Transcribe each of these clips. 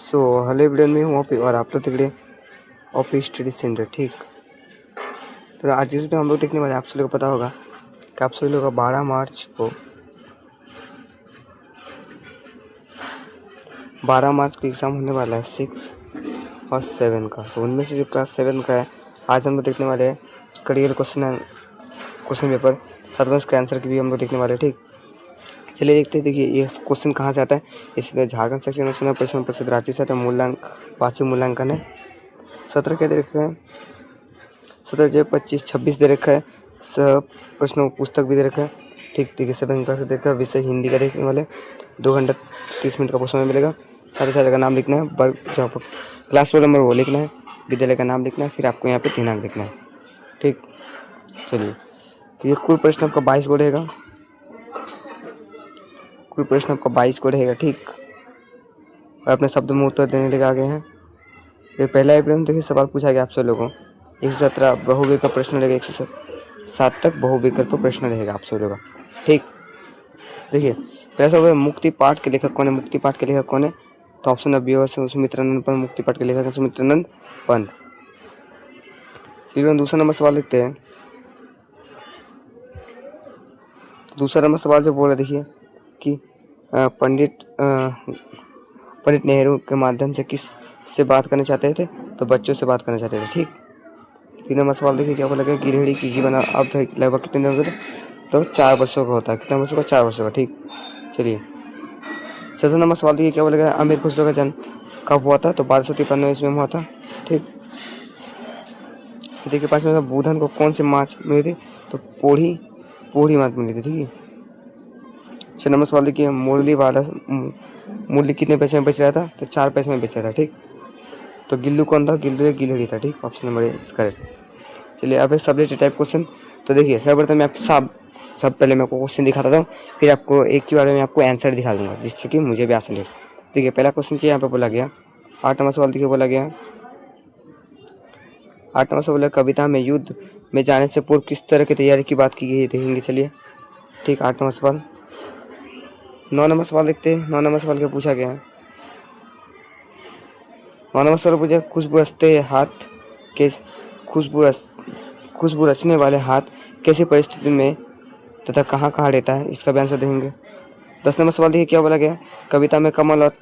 So hello everyone, मैं हूँ OP और आप लोग देख रहे हैं ओपी स्टडी सेंटर। ठीक, तो आज जिस हम लोग देखने वाले आप सभी को पता होगा कि आप सभी लोग का 12 मार्च को एग्ज़ाम होने वाला है 6 और 7 का। तो उनमें से जो क्लास 7 का है आज हम लोग देखने वाले हैं उसका रियल क्वेश्चन पेपर, साथ में उसका आंसर की भी हम लोग देखने वाले हैं। ठीक, चलिए देखते हैं। देखिए ये क्वेश्चन कहाँ से आता है। इसमें झारखंड सेक्शन में सुना प्रश्न प्रसिद्ध राज्य से आता है। वार्षिक मूल्यांकन है 17 क्या दे रखा है, 17 25 26 दे रखा है। सब प्रश्नों पुस्तक भी दे रखा है। ठीक, देखिए 7 क्लास से दे रखा है। विषय हिंदी का देखने वाले 2 घंटा 30 मिनट का समय मिलेगा। साथ ही साथ का नाम लिखना है, वर्ग जहाँ पर क्लास रोल नंबर वो लिखना है, विद्यालय का नाम लिखना है, फिर आपको यहाँ पे दिनांक लिखना है। ठीक, चलिए तो ये कुल प्रश्न आपका 22 को रहेगा। कुल प्रश्न आपका 22 को रहेगा। ठीक, और अपने शब्द में उत्तर देने लगे आगे हैं। ये पहला प्रश्न देखिए, सवाल पूछा गया आप सब लोगों को 117 बहुविकल्प प्रश्न रहेगा, 107 तक बहुविकल्प प्रश्न रहेगा आप सब लोगों का। ठीक, देखिए पहला सवाल, मुक्ति पाठ के लेखक कौन है। मुक्ति पाठ के लेखक कौन है, तो ऑप्शन अब है सुमित्रानंद पंत। मुक्ति पाठ के लेखक है सुमित्रानंद पंत। दूसरा नंबर सवाल लिखते हैं। दूसरा नंबर सवाल जो बोला देखिए कि पंडित नेहरू के माध्यम से किस से बात करना चाहते थे, तो बच्चों से बात करना चाहते थे। ठीक, 3 नंबर सवाल देखिए क्या बोला गया, गिरहड़ी की जीवन अब लगभग कितने दिनों का, तो 4 वर्षों का होता है। कितने वर्षों का, 4 वर्षों का। ठीक, चलिए 14 नंबर सवाल देखिए क्या बोला गया, अमीर खुसरो का जन्म कब हुआ था, तो 1293 ईस्वी में हुआ था। ठीक, देखिए 5 नंबर, बुधन को कौन से मास मिली थी, तो पोढ़ी मास मिली थी। ठीक है, 6 नंबर सवाल देखिए, मूली कितने पैसे में बेच रहा था, तो 4 पैसे में बेच रहा था। ठीक, तो गिल्लू कौन था, गिल्लू एक गिलहरी था। ठीक, option number A is correct. चलिए अब है सब्जेक्ट टाइप क्वेश्चन। तो देखिए सर्वप्रथम मैं आपको सब पहले मैं आपको क्वेश्चन दिखाता हूँ, फिर आपको एक के बारे में आपको आंसर दिखा दूंगा, जिससे कि मुझे भी आसान लगे। देखिए पहला क्वेश्चन क्या यहाँ पे बोला गया, 8 नंबर सवाल देखिए बोला गया, 8 नंबर सवाल, कविता में युद्ध में जाने से पूर्व किस तरह की तैयारी की बात की गई है, देखेंगे। चलिए ठीक, 8 नंबर सवाल। 9 नंबर सवाल देखते हैं। 9 नंबर सवाल क्या पूछा गया है, 9 नंबर सवाल पूछा, खुशबू रचने वाले हाथ कैसी परिस्थिति में तथा कहाँ कहाँ रहता है, इसका भी आंसर देंगे। 10 नंबर सवाल देखिए क्या बोला गया, कविता में कमल और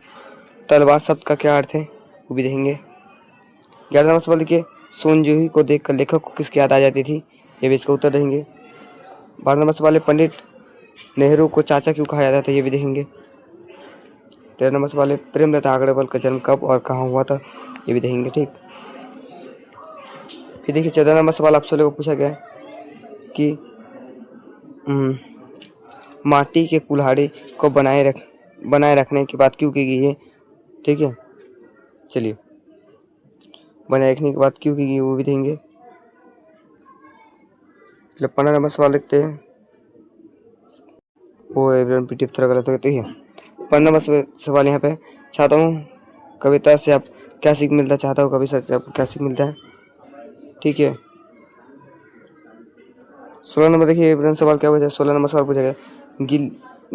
तलवार शब्द का क्या अर्थ है, वो भी देखेंगे। 11 नंबर सवाल देखिए, सोनजूही को देखकर लेखक को किसकी याद आ जाती थी, ये भी इसका उत्तर देंगे। 12 नंबर सवाल, पंडित नेहरू को चाचा क्यों कहा जाता था, ये भी देखेंगे। 13 नंबर सवाल, प्रेमलता अग्रवाल का जन्म कब और कहाँ हुआ था, ये भी देखेंगे। ठीक, फिर देखिए 14 नंबर सवाल आप सभी को पूछा गया कि माटी के कुल्हाड़ी को बनाए रखने की बात क्यों की गई है। ठीक है, चलिए बनाए रखने की बात क्यों की गई वो भी देंगे। चलिए 15 नंबर सवाल देखते हैं। वो एवरीवन पीटीएफ थोड़ा गलत हो गया। ठीक है, 15 नंबर सवाल यहाँ पे, चाहता हूँ कविता से आप क्या सीख मिलता है, चाहता हूँ कविता से आपको क्या सीख मिलता है। ठीक है, 16 नंबर देखिए एवरीवन सवाल क्या पूछा, 16 नंबर सवाल पूछा गया,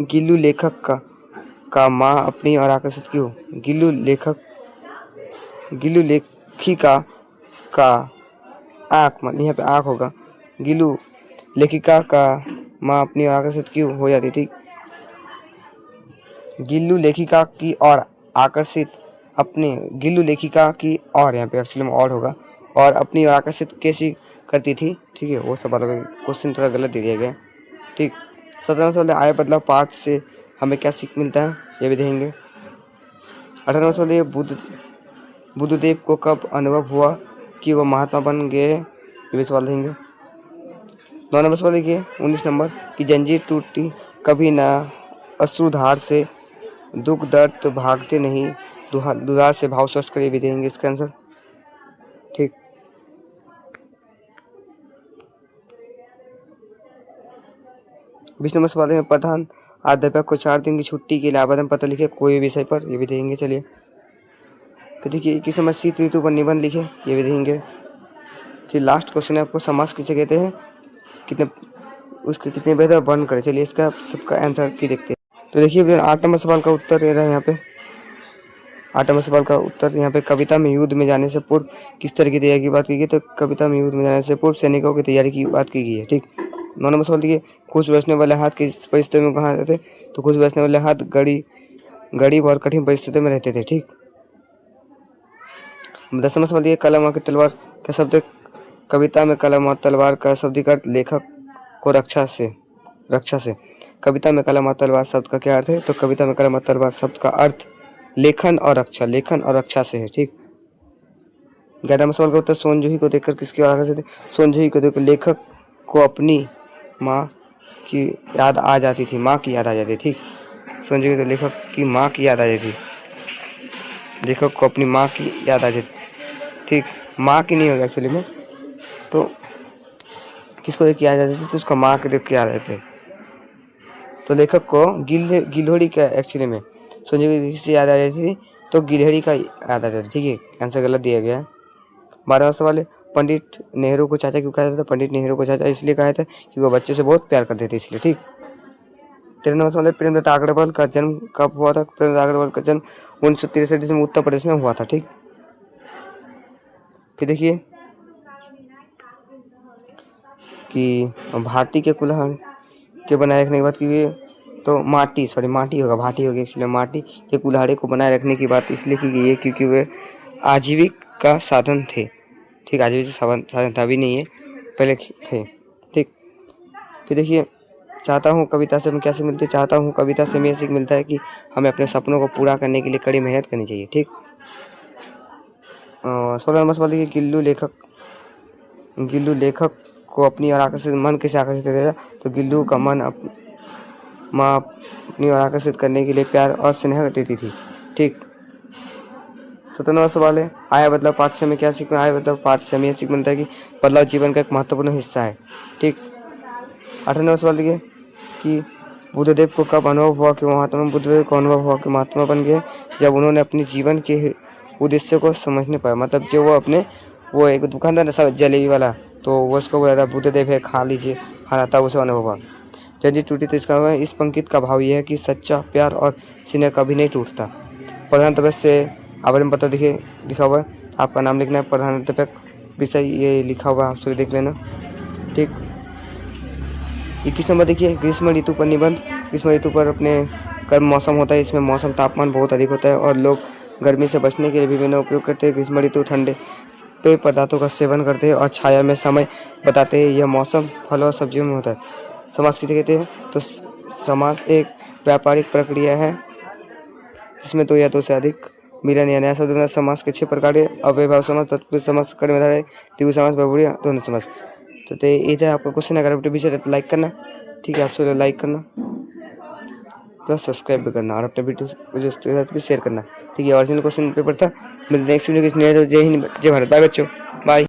गिल्लू लेखक का माँ अपनी और आकर्षित क्यों। गिल्लू लेखिका का आँख, यहाँ पे आँख होगा, गिल्लू लेखिका का माँ अपनी और आकर्षित क्यों हो जाती थी। गिल्लू लेखिका की और आकर्षित अपने, गिल्लू लेखिका की और, यहाँ पे एक्चुअली में और होगा, और अपनी और आकर्षित कैसी करती थी। ठीक है, वो सवाल क्वेश्चन थोड़ा गलत दे दिया गया। ठीक, 17 सवाल, आय बदलाव पाठ से हमें क्या सीख मिलता है, ये भी देखेंगे। 18 सवाल, बुद्धदेव को कब अनुभव हुआ कि वो महात्मा बन गए, ये भी सवाल देंगे। 9 नंबर सवाल देखिए 19 नंबर, कि जंजीर टूटी कभी ना अश्रुधार से, दुख दर्द भागते नहीं, दुधार से भाव स्वस्थ कर, भी देंगे इसका आंसर। ठीक, 20 नंबर सवाल है, प्रधान अध्यापक को 4 दिन की छुट्टी के लिए आवेदन पत्र लिखे कोई विषय पर, ये भी देंगे। चलिए फिर देखिए 21 नंबर, शीत ऋतु पर निबंध लिखे, ये भी देंगे। फिर लास्ट क्वेश्चन है आपको, समास किसे कहते हैं, कितने बेहतर वर्णन करें। चलिए इसका सबका आंसर की देखते हैं। तो देखिए 8 नंबर सवाल का उत्तर ये रहा है यहाँ पे, 8 नंबर सवाल का उत्तर यहाँ पे कविता में युद्ध में जाने से पूर्व किस तरह की तैयारी की बात की गई, तो कविता में युद्ध में जाने से पूर्व सैनिकों की तैयारी की बात की गई है। ठीक। 9 नंबर सवाल देखिए, खुश बचने वाले हाथ किस परिस्थितियों में कहाँ रहते, तो खुश बचने वाले हाथ गरीब और कठिन परिस्थितियों में रहते थे। ठीक। 10 नंबर सवाल देखिए, कलम और तलवार का शब्द, कविता में कलम और तलवार का शाब्दिक अर्थ लेखक को रक्षा से। कविता में कलम और तलवार शब्द का क्या अर्थ है, तो कविता में कलम और तलवार शब्द का अर्थ लेखन और रक्षा से है। ठीक। 11 नंबर सवाल का उत्तर, सोनजूही को देखकर किसकी ओर आकर्षित थे, सोनजूही को देखकर लेखक को अपनी माँ की याद आ जाती थी। ठीक। सोनजूही को लेखक की माँ की याद आ जाती थी, लेखक को अपनी माँ की याद आ जाती। ठीक। माँ की नहीं होगा एक्चुअली में, तो किसको देख के याद आ जाती, तो उसका माँ के देख के याद आ जाती। तो लेखक को गिलोहड़ी का एक्चुअली में सोनजूही से याद आ जाती थी, तो गिलहरी का याद आ जाता। ठीक है, आंसर गलत दिया गया है। 12वां सवाल है, पंडित नेहरू को चाचा क्यों कहा जाता था, पंडित नेहरू को चाचा इसलिए कहा था कि वो बच्चे से बहुत प्यार करते थे, इसलिए। ठीक। 13वां सवाल है, प्रेमदत्ता अग्रवाल का जन्म कब हुआ था, प्रेमदत्ता अग्रवाल का जन्म 1963 में उत्तर प्रदेश में हुआ था। ठीक। फिर देखिए कि भाटी के कुल्हड़ के बनाए रखने की बात की गई है, तो माटी होगा, भाटी होगी इसलिए। माटी के कुल्हाड़े को बनाए रखने की बात इसलिए की गई है क्योंकि वे आजीविका साधन थे। ठीक, आजीविका साधन था, अभी नहीं है, पहले थे। ठीक। फिर देखिए, चाहता हूँ कविता से हमें क्या सीख मिलती है, चाहता हूँ कविता से हमें यह सीख मिलता है कि हमें अपने सपनों को पूरा करने के लिए कड़ी मेहनत करनी चाहिए। ठीक। 16 नंबर सवाल देखिए, गिल्लू लेखक को अपनी ओर आकर्षित मन कैसे आकर्षित करेगा, तो गिल्लू का मन माँ अपनी ओर आकर्षित करने के लिए प्यार और स्नेह देती थी। ठीक। 17वां सवाल है, आया बदलाव पाठ से हमें क्या सीखना, आया बदलाव पाठ से हमें यह सीख मिलता है कि बदलाव जीवन का एक महत्वपूर्ण हिस्सा है। ठीक। 18वां सवाल देखिए कि बुद्धदेव को कब अनुभव हुआ कि वो महात्मा, बुद्धदेव को अनुभव हुआ कि महात्मा बन गए जब उन्होंने अपने जीवन के उद्देश्य को समझने पाया। मतलब जो वो एक दुकानदार था जलेबी वाला, तो वो उसको बोला था बुद्धदेव है खा लीजिए खाना, तब उसे अनुभव हुआ। जंजीर टूटी तो इसका इस पंक्ति का भाव यह है कि सच्चा प्यार और स्नेह कभी नहीं टूटता। प्रधानाध्यापक से आवेदन पत्र देखिए लिखा हुआ है, आपका नाम लिखना है, प्रधानाध्यापक विषय ये लिखा हुआ है, आप उसे देख लेना। ठीक। 21 नंबर देखिए, ग्रीष्म ऋतु पर निबंध। ग्रीष्म ऋतु पर अपने गर्म मौसम होता है, इसमें मौसम तापमान बहुत अधिक होता है और लोग गर्मी से बचने के लिए विभिन्न उपयोग करते हैं। ग्रीष्म ऋतु ठंडे पेय पदार्थों का सेवन करते हैं और छाया में समय बताते हैं। यह मौसम फल और सब्जियों में होता है। समास किसे कहते हैं, तो समास एक व्यापारिक प्रक्रिया है जिसमें दो या दो से अधिक मिलन या नया शब्द बना। समास के 6 प्रकार है, अव्ययभाव समास, तत्पुरुष समास, कर्मधारय, द्विगु समास, बहुव्रीहि, द्वंद्व समास। तो ये था आपका क्वेश्चन। अगर आपको विषय तो लाइक करना। ठीक है, आपसे लाइक करना प्लस सब्सक्राइब भी करना और अपने वीडियो को दोस्तों के साथ भी शेयर करना। ठीक है, ओरिजिनल क्वेश्चन पेपर था। मिलते हैं नेक्स्ट वीडियो के। जय हिंद, जय भारत, बाय बच्चों, बाय।